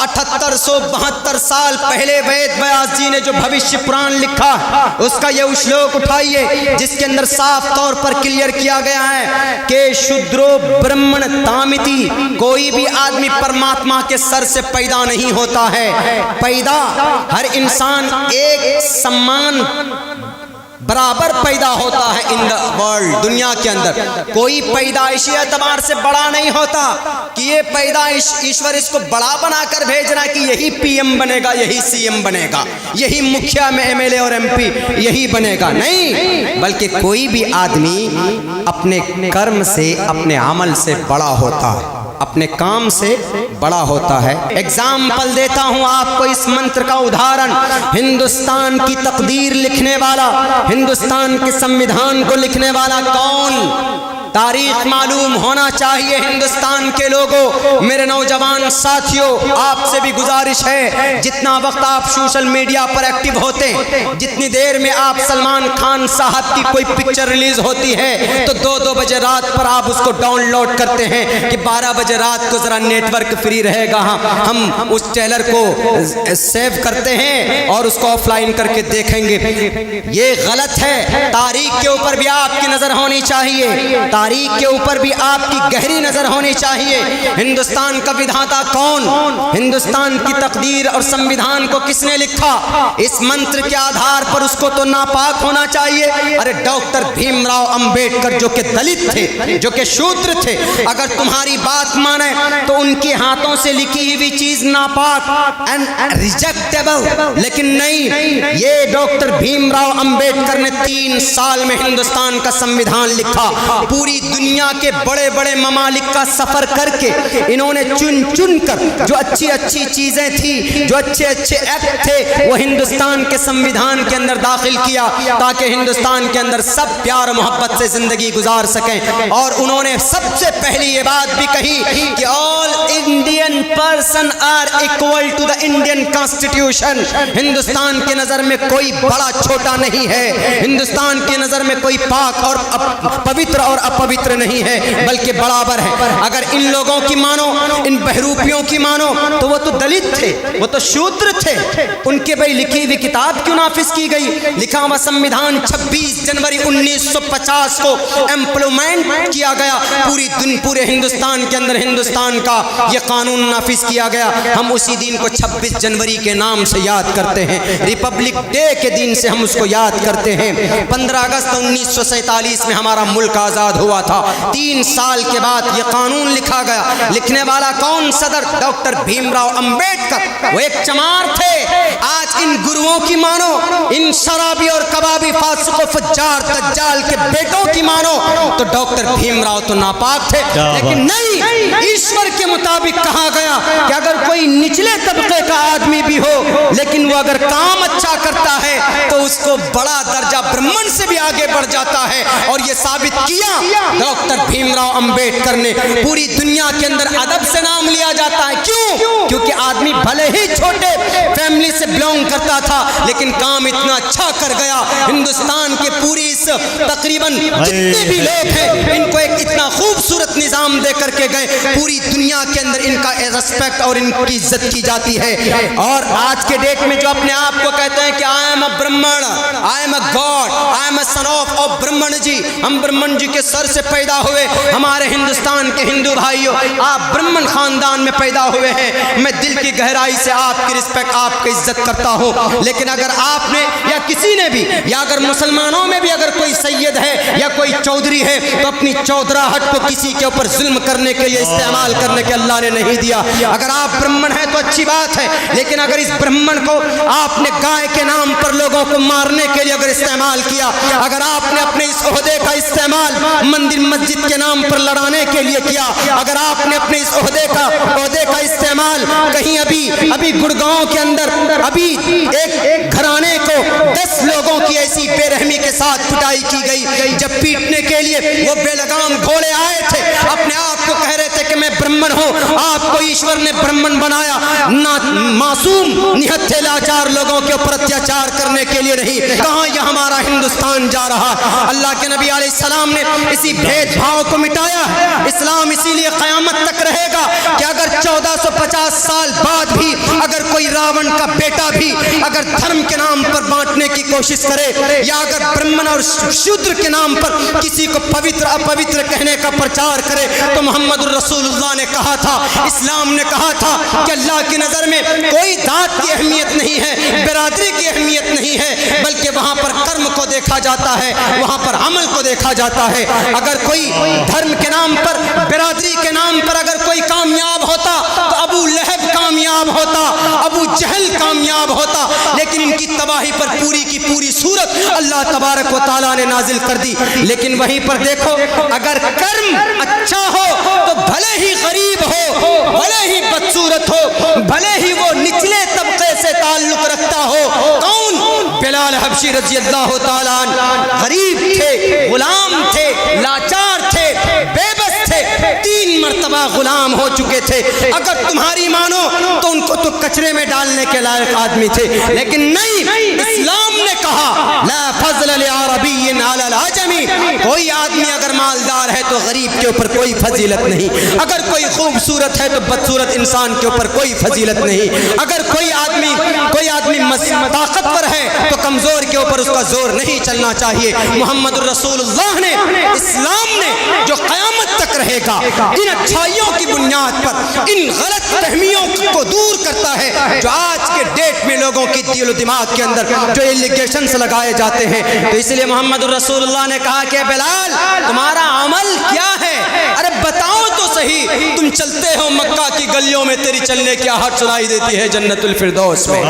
7872 سال پہلے وید ویاس جی نے جو بھوشیہ پران لکھا اس کا یہ شلوک اٹھائیے جس کے اندر صاف طور پر کلیئر کیا گیا ہے کہ شودرو برہمن تامتی، کوئی بھی آدمی پرماتما کے سر سے پیدا نہیں ہوتا ہے. پیدا ہر انسان ایک سمان برابر پیدا ہوتا ہے ان دا ورلڈ، دنیا کے اندر. کوئی پیدائشی اعتبار سے بڑا نہیں ہوتا کہ یہ پیدائش ایشور اس کو بڑا بنا کر بھیج رہا ہے کہ یہی پی ایم بنے گا، یہی سی ایم بنے گا، یہی مکھیا میں ایم ایل اے اور ایم پی یہی بنے گا. نہیں، بلکہ کوئی بھی آدمی اپنے کرم سے، اپنے عمل سے بڑا ہوتا ہے، اپنے کام سے بڑا ہوتا ہے. ایگزامپل دیتا ہوں آپ کو اس منتر کا ادھارن. ہندوستان کی تقدیر لکھنے والا، ہندوستان کے سمویدھان کو لکھنے والا کون؟ تاریخ معلوم ہونا چاہیے ہندوستان کے لوگوں. میرے نوجوان ساتھیوں، آپ سے بھی گزارش ہے جتنا وقت آپ سوشل میڈیا پر ایکٹیو ہوتے ہیں، جتنی دیر میں آپ سلمان خان صاحب کی کوئی پکچر ریلیز ہوتی ہے تو 2 بجے رات پر آپ اس کو ڈاؤن لوڈ کرتے ہیں کہ 12 بجے رات کو ذرا نیٹ ورک فری رہے گا، ہم اس ٹریلر کو سیو کرتے ہیں اور اس کو آف لائن کر کے دیکھیں گے. یہ غلط ہے. تاریخ کے اوپر بھی آپ کی نظر ہونی چاہیے، تاریخ کے اوپر بھی آپ کی گہری نظر ہونی چاہیے. ہندوستان کا ودھاتا کون؟ ہندوستان کی تقدیر اور سمویدھان کو کس نے لکھا؟ اس منتر کے آدھار پر اس کو تو ناپاک ہونا چاہیے. ارے ڈاکٹر بھیم راؤ امبیڈکر جو کہ دلت تھے، جو کہ شودر تھے، اگر تمہاری بات مانے تو ان کے ہاتھوں سے لکھی ہوئی چیز ناپاک اینڈ ریجیکٹیبل. لیکن نہیں، یہ ڈاکٹر بھیم راؤ امبیڈکر نے 3 سال میں ہندوستان کا سمویدھان لکھا. پوری دنیا کے بڑے بڑے ممالک کا سفر کر کے انہوں نے چن چن کر جو اچھی اچھی چیزیں تھی، جو اچھے اچھے ایکٹ تھے، وہ ہندوستان کے سمویدھان کے اندر داخل کیا تاکہ ہندوستان کے اندر سب پیار و محبت سے زندگی گزار سکیں. اور انہوں نے سب سے پہلی یہ بات بھی کہی کہ all Indian person are equal to the Indian constitution. Hindustan کی نظر میں کوئی بڑا چھوٹا نہیں ہے، ہندوستان کی نظر میں کوئی پاک اور پوتر اور اپوتر نہیں ہے، بلکہ برابر ہے. اگر ان لوگوں کی مانو، ان بہروپیوں کی مانو تو وہ تو دلت تھے، وہ تو شودر تھے. ان کے بھائی لکھی ہوئی کتاب کیوں نافذ کی گئی؟ لکھا ہوا سمویدھان 26 جنوری 1950 کو امپلیمنٹ کیا گیا. پورے ہندوستان کے اندر ہندوستان کا یہ قانون نافذ کیا گیا. ہم اسی دن کو 26 جنوری کے نام سے یاد کرتے ہیں، ریپبلک ڈے کے دن سے ہم اس کو یاد کرتے ہیں. 15 اگست 1947 میں ہمارا ملک آزاد ہوا تھا. 3 سال کے بعد یہ قانون لکھا گیا. لکھنے والا کون؟ صدر ڈاکٹر بھیم راؤ امبیڈکر. وہ ایک چمار تھے. آج ان گروؤں کی مانو، ان شرابی اور کبابی فاسق و فجار دجال کے بیٹوں کی مانو تو ڈاکٹر بھیم راؤ تو ناپاک تھے. لیکن نہیں، ایشور کے مطابق کہا گیا کہ اگر کوئی نچلے طبقے کا آدمی بھی ہو لیکن وہ اگر کام اچھا کرتا ہے تو اس کو بڑا درجہ برہمن سے بھی آگے بڑھ جاتا ہے. اور یہ ثابت کیا ڈاکٹر بھیم راؤ امبیڈکر نے. پوری دنیا کے اندر ادب سے نام لیا جاتا ہے. کیوں؟ کیونکہ آدمی بھلے ہی چھوٹے فیملی سے بلونگ کرتا تھا لیکن کام اتنا اچھا کر گیا. ہندوستان کے پوری اس تقریباً جتنے بھی لوگ ہیں ان کو ایک اتنا خوبصورت نظام دے کر کے گئے. پوری دنیا کے اندر ان کا ریسپیکٹ اور ان کی عزت کی جاتی ہے. اور آج کے ڈیٹ میں جو اپنے آپ کو کہتے ہیں کہ آئی am a Brahmin, I am a god, I am a son of Brahmin ji, ہم برہمن جی کے سر سے پیدا ہوئے. ہمارے ہندوستان کے ہندو بھائیوں، آپ برہمن خاندان میں پیدا ہوئے ہیں. میں دل کی گہرائی سے آپ کی رسپیکٹ، آپ کی عزت کرتا ہوں. لیکن اگر آپ نے یا کسی نے بھی، یا اگر مسلمانوں میں بھی اگر کوئی سید ہے یا کوئی چودھری ہے تو اپنی چودراہٹ کو کسی کے اوپر ظلم کرنے کے لیے استعمال کرنے کے اللہ نے نہیں دیا. اگر آپ برہمن ہیں تو اچھی بات ہے، لیکن اگر اس برہمن کو آپ نے گائے کے نام پر لوگوں کو مارنے کے لیے اگر استعمال کیا، اگر آپ نے اپنے اس عہدے کا استعمال مندر مسجد کے نام پر لڑانے کے لیے کیا، اگر آپ نے اپنے اس عہدے کا استعمال کہیں ابھی گڑگاؤں کے اندر ابھی ایک گھرانے کو 10 لوگوں کی ایسی بے رحمی کے ساتھ پٹائی کی گئی، جب پیٹنے کے لیے وہ بے لگام گھوڑے آئے تھے، اپنے آپ کو کہہ رہے تھے کہ میں برہمن ہوں، آپ کو ایشور نے برہمن بنایا، معصوم نہتھے لاچار لوگوں کے اوپر اتیاچار کرنے کے لیے نہیں. کہاں یہ ہمارا ہندوستان جا رہا؟ اللہ کے نبی علیہ السلام نے اسی بھید بھاؤ کو مٹایا. اسلام اسی لیے قیامت تک رہے گا کہ اگر 1450 سال بعد بھی اگر دھرم کے نام پر بانٹنے کی کوشش کرے یا اگر برہمن اور شودر کے نام پر کسی کو پوتر اپوتر کہنے کا پرچار کرے تو محمد الرسول اللہ نے کہا تھا، اسلام نے کہا تھا کہ اللہ کی نظر میں کوئی ذات کی اہمیت نہیں ہے، برادری کی اہمیت نہیں ہے، بلکہ وہاں پر کرم کو دیکھا جاتا ہے، وہاں پر عمل کو دیکھا جاتا ہے۔ اگر کوئی دھرم کے نام پر، برادری کے نام پر اگر کوئی کامیاب ہوتا تو ابو لہب کامیاب ہوتا، ابو جہل کامیاب ہوتا، لیکن ان کی تباہی پر پوری کی پوری صورت اللہ تبارک و تعالیٰ نے نازل کر دی۔ لیکن وہیں پر دیکھو، اگر کرم اچھا ہو تو بھلے ہی غریب ہو، بھلے ہی بدصورت ہو، بھلے ہی وہ نچلے طبقے سے تعلق رکھتا ہو۔ کون؟ بلال حبشی رضی اللہ تعالیٰ عنہ غریب تھے، غلام تھے، لاچار تھے، بے بس تھے، 3 مرتبہ غلام ہو چکے تھے۔ اگر تمہاری مانو تو ان کو تو کچرے میں ڈالنے کے لائق آدمی تھے، لیکن نہیں، اسلام نے کہا لا فضل لعربی علی العجمی، کوئی آدمی اگر مالدار ہے تو غریب کے اوپر کوئی فضیلت نہیں، اگر کوئی خوبصورت ہے تو بدصورت انسان کے اوپر کوئی فضیلت نہیں، اگر کوئی آدمی طاقتور ہے تو کمزور کے اوپر اس کا زور نہیں چلنا چاہیے۔ محمد الرسول اللہ نے، اسلام نے جو قیامت تک رہے گا، ان اچھائیوں کی بنیاد پر ان غلط فہمیوں کو دور کرتا ہے جو آج کے ڈیٹ میں لوگوں کی دل و دماغ کے اندر جو ایلیگیشنز لگائے جاتے ہیں۔ تو اس لیے محمد الرسول اللہ نے کہا کہ بلال تمہارا عمل کیا ہے؟ ارے بتاؤ تو صحیح، تم چلتے ہو مکہ کی گلیوں میں، تیری چلنے کی آہٹ سنائی دیتی ہے جنت الفردوس میں۔